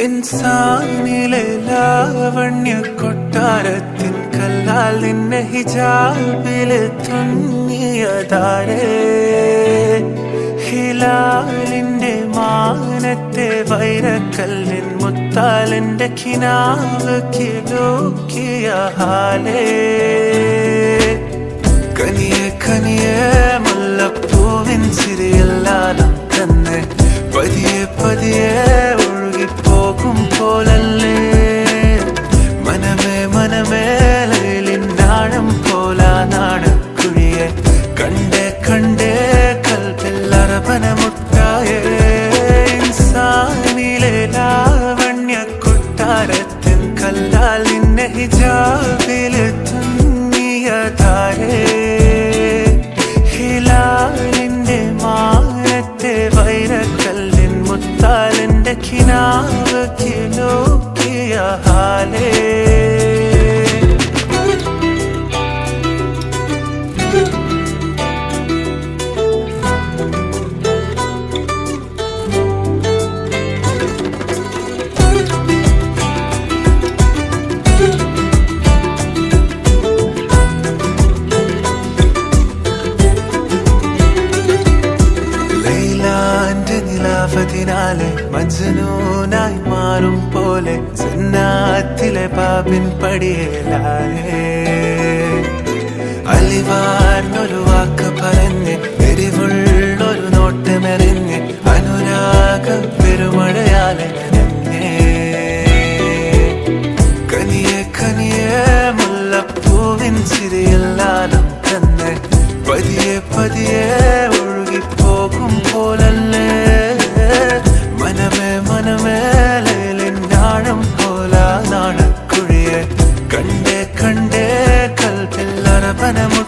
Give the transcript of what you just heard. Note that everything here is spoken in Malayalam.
ഇൻസാനിലെ ലാവണ്യ കൊട്ടാരത്തിൻ കല്ലാൽ നിന്നെ ഹിജാബില് തുന്നിയതാരേ ഹിലാലിന്റെ മാനത്തെ വൈരക്കല്ലിൻ മുത്താലിന്റെ കിനാവ് കിലോക്കിയ ഹാലേ കനിയെ കനിയെ മുല്ലപ്പൂവിൻ ചിരിയെല്ലാം തന്നെ പതിയെ പതിയെ ഒഴുകിപ്പോകും പോലല്ലേ മനമേ മനമേ ലൈലിനാഴം പോലാനാണ് കുഴിയെ കണ്ടേ കണ്ടേ കൽബിൽ അറബനമുട്ടായേ ഇൻസാനിലെ ലാവണ്യ കൊട്ടാരത്തിൻ കല്ലാൽ നിന്നെ ഹിജാബില് തുന്നിയതാരേ ഹിലാലിന്റെ മാനത്തെ വൈരക്കല്ലിൻ മുത്താലിന്റെ കിനാവ് കിലോക്കിയ ഹാലേ നിലാവതിനാലെ മജ്നൂനായി മാറും പോലെ ജന്നാത്തിലെ ബാബിൻ പടിയേലായേ അലിവാർന്നൊരു വാക്ക് പറഞ്ഞ് എരിവുള്ളൊരു നോട്ടമെറിഞ്ഞ് അനുരാഗ പെരുമഴയാലെ നനഞ്ഞേ കനിയെ കനിയെ മുല്ലപ്പൂവിൻ ചിരിയെല്ലാം തന്നെ പതിയെ പതിയെ ഒഴുകിപ്പോകും പോലല്ലേ മനമേ മനമേ ലൈലിനാഴം പോലാനാണ് കുഴിയെ കണ്ടേ കണ്ടേ കൽബിൽ അറബനമു